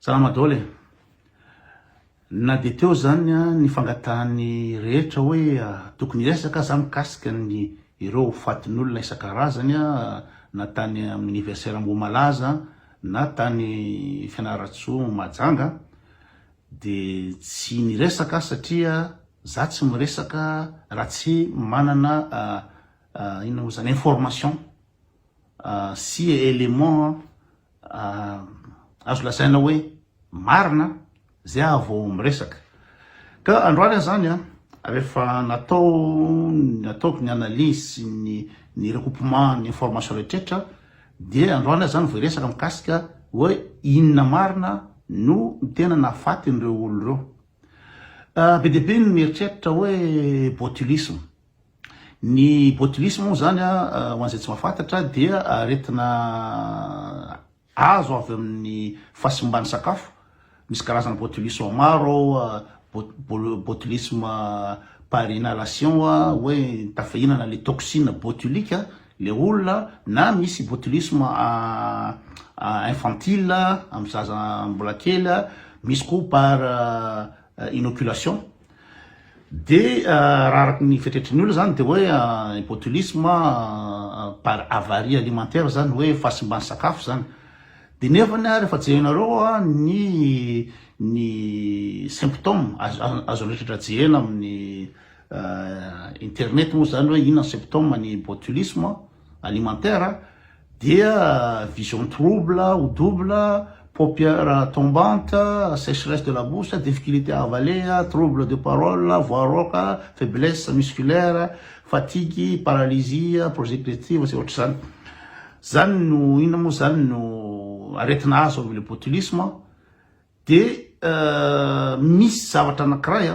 Salama dole. Na de teo zany ny fangatahany rehetra hoe tokony resaka za mikasika ny ireo fatin'olona isan-karazany na tany amin'ny anniversaire Ambomalaza na tany Fianaratsoa Majanga de tsy niresaka satria za tsy miresaka raha tsy manana ino moa zany information si élément azo lasaina hoe marina zay vao miresaka. Ka androany zany rehefa nataoko ny analyse ny recoupement ny information rehetra de androany zany vao resaka mikasika hoe inona marina no tena nafaty ireo olo reo. Be dia be ny mieritreritra hoe botulisme. Ny botulisme moa zany ho an'izay tsy mahafantatra dia aretina azo avy amin'ny fahasimbany sakafo. Misy karazana botulisme maro, botulisme par inhalation hoe tafahinana le toxine botulique le olona, na misy botulisme infantile amin'ny zaza mbola kely, misy koa par inoculation. De raha araky ny fetretrin'ny olona zany de hoe botulisme par avarie alimentaire zany hoe fahasimbany sakafo zany. De nefany rehefa jerenareo ny symptôme azo rehetra jehena amin'ny internet moa zany hoe inona symptôme ny botulisme alimentaire dia vision trouble ou double, paupières tombantes, sécheresse de la bouche, difficulté à avaler, trouble de parole, voix rauque, faiblesse musculaire, fatigue, paralysie, projective, c'est autre chose. Zany no inona moa zany no aretina azo le botulisme. De misy zavatra anankiray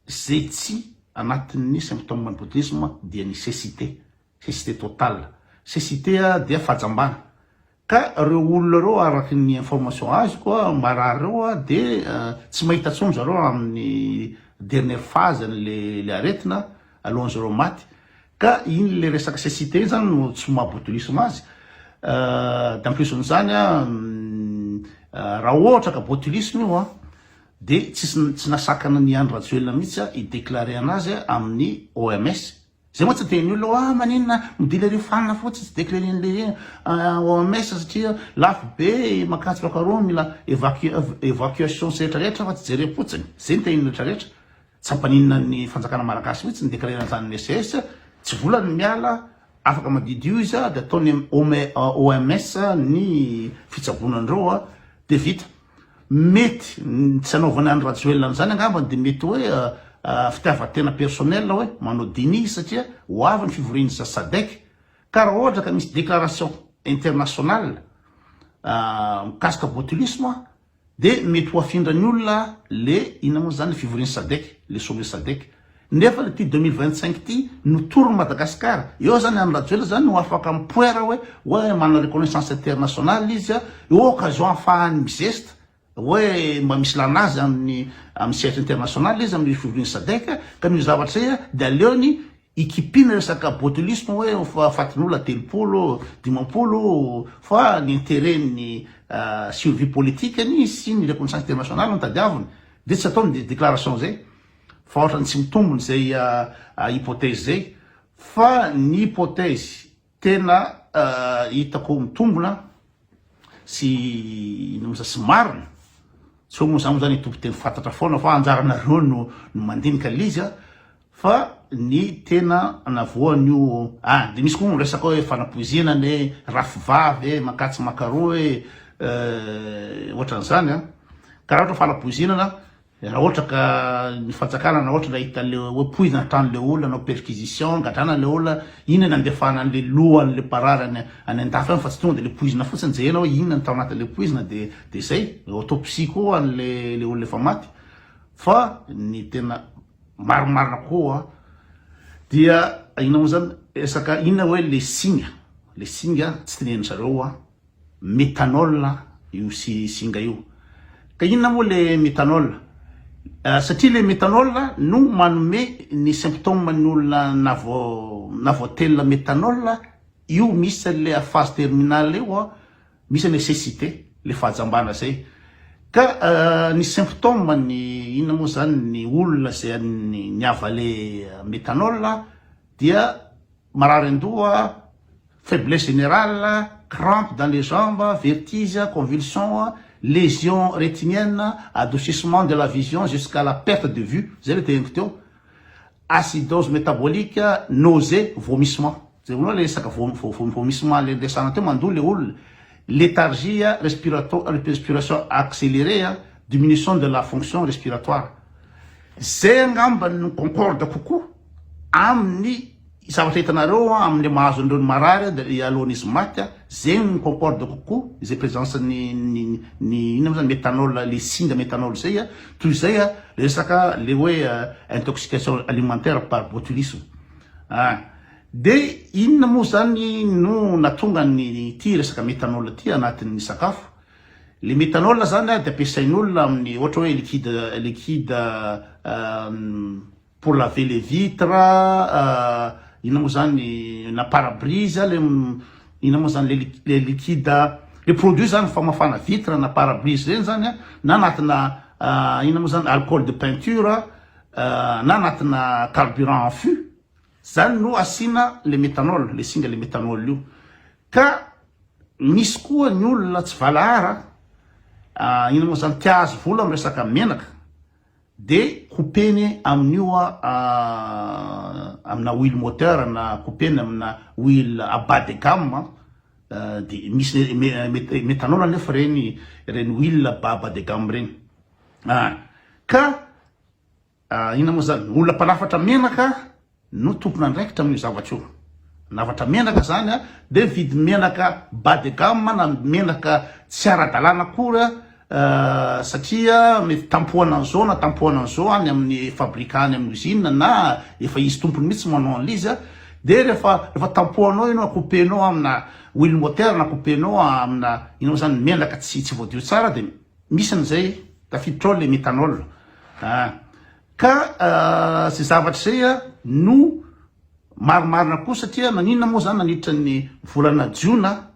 zay tsy anatin'ny symptôme ny botulisme dia ny cécité totale. Cécité dia fahajambana. Ka reo olona reo araky ny information azoko marary reo de tsy mahita tsony zareo amin'ny dernière phase le aretina alohan'zareo maty. Ka iny le resaka cécité zany no tsy maha-botulisme azy. D'en plus n'izany raha ohatra ka botulisme io de tsy nasakana ny Andry Rajoelina mihitsy idéclaré anazy amin'ny OMS. Zay moa tsy teny olona maninona midéclaré fanina fotsy tsy déclaré le OMS satria lafo be makatso fakaroa mila évacuation rehetrarehetra fa tsy jere fotsiny. Zay ny teny rehetrarehetra. Tsy ampaninona ny fanjakana malagasy mihitsy ny déclaré an'izany SS, tsy volany miala afaka madidio izy de ataony OMS ny fitsabonandreo de vita. Mety tsy anaovany Andry Rajoelina zany angamba de mety hoe fitiavatena personnel hoe manao déni satria ho avy ny fivoriany SADC. Ka raha ohatra ka misy déclaration internationale mikasika botulisme de mety ho afindrany olona le inona moa zany fivoriany SADC, le sommet SADC. Nefa le ty 2025 ty notoro Madagascar. Eo zany Andry Rajoelina zany no afaka mipoera hoe mana reconnaissance internationale izy eo occasion ahafahany migeste hoe mba misy lanazy amin'ny siège international izy amin'ny fivoriany SADC. Ka ny zavatra zay de aleony ikipina resaka botulisme hoe fatin'olona 30-50 fa ny intérêt ny survie politique ny sy ny reconnaissance internationale no tadiaviny. De tsy ataony déclaration zay fa ohatrany tsy mitombony zay hypothèse zay. Fa ny hypothèse tena hitako mitombona sy marina. Tsy hoe moa zany tompo teny fantatra foana fa anjaranareo no mandinika lizy fa ny tena navoany io. De misy koa resaka hoe fanapoizina ny rafivavy makatsy makaro ohatran'izany. Ka raha ohatra fanapoizinana raha ohatra ka ny fanjakana na ohatra nahita le hoe poizina trano le olona na perquisition gadrana le olona inona andefana an'le lohan'le parary any an-dafy any fa tsy tonga de le poizina fotsiny jehena hoe inona ny tao anatin'le poizina de zay autopsie koa an'le olona efa maty. Fa ny tena marimarina koa dia inona moa zany resaka inona hoe le singa tsy teneny zareo méthanol io singa io. Ka inona moa le méthanol? Satria le méthanol no manome ny symptôme ny olona navoatelina méthanol io misy le phase terminale io misy le cécité le fahajambana zay. ka ny symptôme ny inona moa zany ny olona zay ny avale méthanol dia marary andoha, faiblesse générale, crampes dans les jambes, vertige, convulsions, lésions rétiniennes, adoucissement de la vision jusqu'à la perte de vue, zay le teniko teo, acidose métabolique, nausée, vomissement. Zay voaloha le resaka vomissement le desana teo mandoa le olona, léthargie, respiration accélérée, diminution de la fonction respiratoire. Zay angamba no concorde kokoa amin'ny zavatra hitanareo amin'ny mahazo andreo ny marary alohan'izy maty, zay no concorde kokoa zay présence ny ina zany méthanol, les signes de méthanol zay toy zay le resaka le hoe intoxication alimentaire par botulisme. De inona moa zany no natonga ny ty resaka méthanol ty anatin'ny sakafo. Le méthanol zany de ampiasain'olona amin'ny ohatra hoe liquide pour laver les vitres, inona moa zany na pare-brise, inona moa zany le liquide, le produit zany famafana vitre na pare-brise reny zany na anatina inona moa zany alcool de peinture, na anatina carburant en fût, zany no asina le méthanol, le singa le méthanol io. Ka misy koa ny olona tsy valahara, inona moa zany tiazy vola amin'ny resaka menaka, de coupeny amin'io amina huile moteur na coupeny amina huile à bas de gamme, de misy méthanol nefa reny huile bas de gamme reny. Ka inona moa zany olona mpanafatra menaka no tompona andraikitra amin'io zavatra io. Nafatra menaka zany de vidy menaka bas de gamme na menaka tsy ara-dalàna akory, satria mety tampohana an'izao na tampohana an'izao any amin'ny fabrikany amin'ny usine na efa izy tompony mihitsy manao an'izy, de rehefa tampohanao ino coupenao amina huile moteur na coupenao amina ino zany menaka tsy voadio tsara, de misy an'izay tafiditra ao le méthanol. Ka zay zavatra zay no marimarina koa satria naninona moa zany nanitra ny volana jiona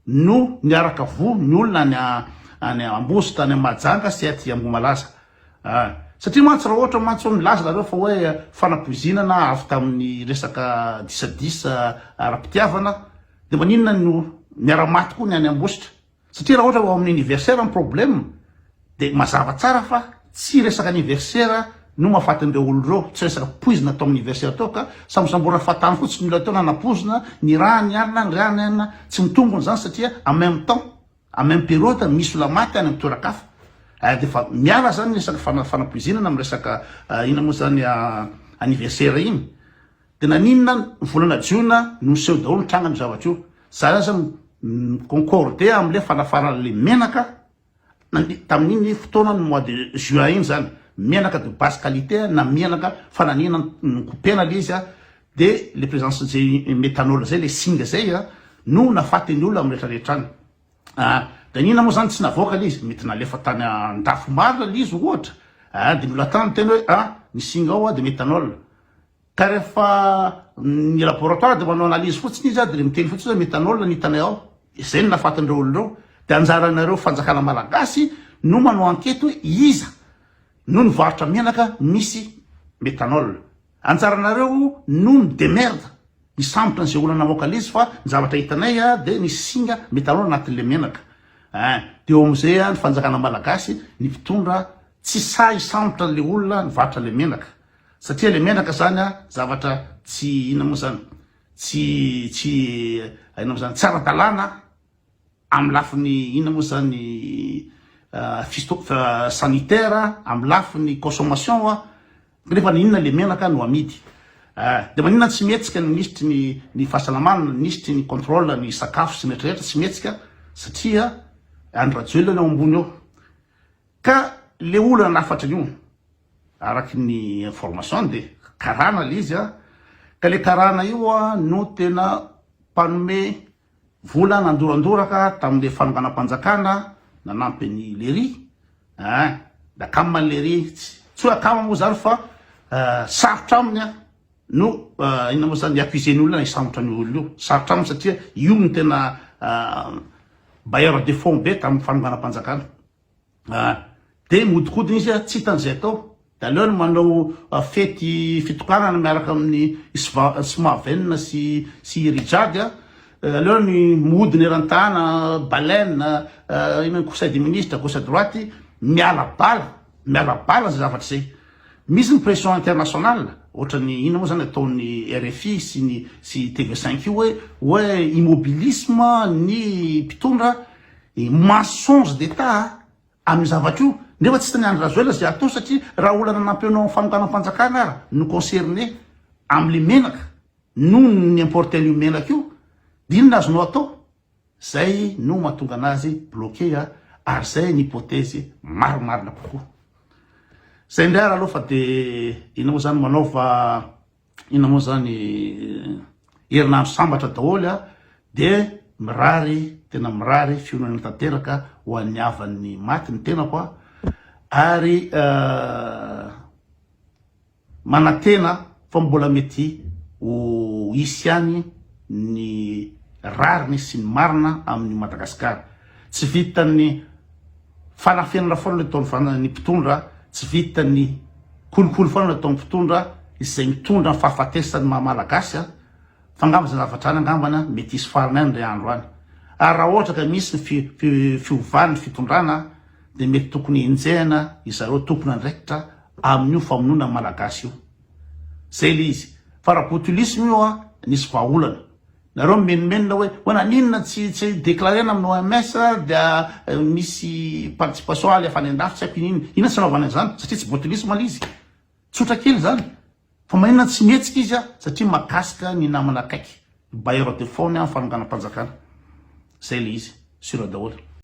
no niaraka vo ny olona any Ambositra any Mahajanga sy aty Ambohimalaza. Satria mantsy raha ohatra mantsy milaza nareo fa hoe fanapoizinana avy tamin'ny resaka disadisa ara-pitiavana, de maninona no miara-maty koa ny any Ambositra. Satria raha ohatra ao amin'ny anniversaire ny problème, de mazava tsara fa tsy resaka anniversaire no mahafatin'ireo olon'ireo, tsy resaka poizina atao amin'ny anniversaire tao, ka sambosamborana fatany fotsiny mila tao na napozina ny raha ny alina, ny raha ny alina, tsy mitombony zany satria en même temps, en même période misy olona maty any amin'ny toeran-kafa. De fa miala zany resaka fanapoizinana amin'ny resaka ina moa zany anniversaire iny. De naninona volana jiona no seho daholo ny trangany zavatra io. Zany zany concorde am'le fanafaran'le menaka tamin'iny fotoana ny mois de juin iny zany, menaka de basse qualité na menaka fananina coupena le izy, de le présence zay méthanol zay le singa zay no nafaty ny olona amin'ny rehetrarehetrany. De nina moa zany tsy navoaka le izy, mety nalefa tany andafo marina le izy ohatra, de mbola tany teny hoe ny singa ao de méthanol. Ka rehefa ny laboratoire de manao analyse fotsiny izy de le miteny fotsiny hoe méthanol nitanay ao, zay no nafatin'ireo olon'ireo. De anjaranareo fanjakana malagasy no manao enquête hoe iza no nivarotra menaka misy méthanol. Anjaranareo no midemerde misambotra an'izay olana namoaka le izy fa ny zavatra hitanay de nisy singa méthanol anatin'le menaka. De eo am'izay ny fanjakana malagasy ny mpitondra tsy sa hisambotra le olona nivarotra le menaka, satria le menaka zany zavatra tsy ina moa zany tsy ina moa zany tsara dalàna amin'ny lafiny ina moa zany sanitaire, amin'ny lafiny consommation, nefa ninona le menaka no amidy. De maninona tsy mihetsika ny nisitry ny fahasalamana, nisitry ny contrôle ny sakafo sy rehetrarehetra tsy mihetsika satria andrajoelona ao ambony ao. Ka le olana nafatra io araky ny information de karana le izy, ka le karana io no tena mpanome vola nandorandoraka tamin'le fanonganam-panjakana nanampy ny Lery, da kamany Lery, tsy hoe akama moa zany fa sarotra aminy no ina moa zany accusé-ny olona hisambotra ny olona io, sarotra aminy satria io no tena bailleur de fonds be tamin'ny fanonganam-panjakana. de modikodina izy tsy hitan'izay atao da aleo no manao fety fitokanana miaraka amin'ny smavenina sy rijady aleo ny modiny erantana baleine conseil des ministres gauche à droite miala bala za zavatra zay misy ny pression internationale ohatra ny ina moa zany ataon'ny RFI sy TV5 io hoe immobilisme ny mpitondra mensonge d'état amin'ny zavatra io nefa tsy tany andro razoela zay atao satria raha olana nampianao amin'ny famokana-panjakana ara no concerné am'le menaka no ny importe an'io menaka io dinona azonao atao zay no mahatonga anazy bloqué ary zay ny hypothèse maromarina kokoa zay ndray ara aloha fa de ina moa zany manaova ina moa zany herinandro sambatra daholy de tena mirary fionana tanteraka ho an'ny havan'ny maty ny tena koa ary manatena fa mbola mety ho isy ihany ny rariny sy ny marina amin'ny Madagasikara tsy vitan'ny fanafenana foana le taon'ny ny mpitondra tsy vitan'ny kolokolo foana le taon'ny mpitondra izay mitondra ny fahafatesany mahamalagasy fa angamba zay zavatrany angambana mety isy farany any ndray andro any ary raha ohatra ka misy ny fiovan'ny fitondrana de mety tokony enjehana izareo tokony andraikitra amin'io famonoana malagasy io zay le izy fa raha botulisme io nisy vahaolana nareo menomenona hoe naninona tsy déclarena amin'ny OMS dia misy participation aly afany andafy tsy haiko inona tsy anaovana zany satria tsy botulisme izy tsotra kely zany fa maninona tsy mihetsika izy satria makasika ny namana akaiky bailleur de fonds amin'ny fanonganam-panjakana zay le izy sura daholo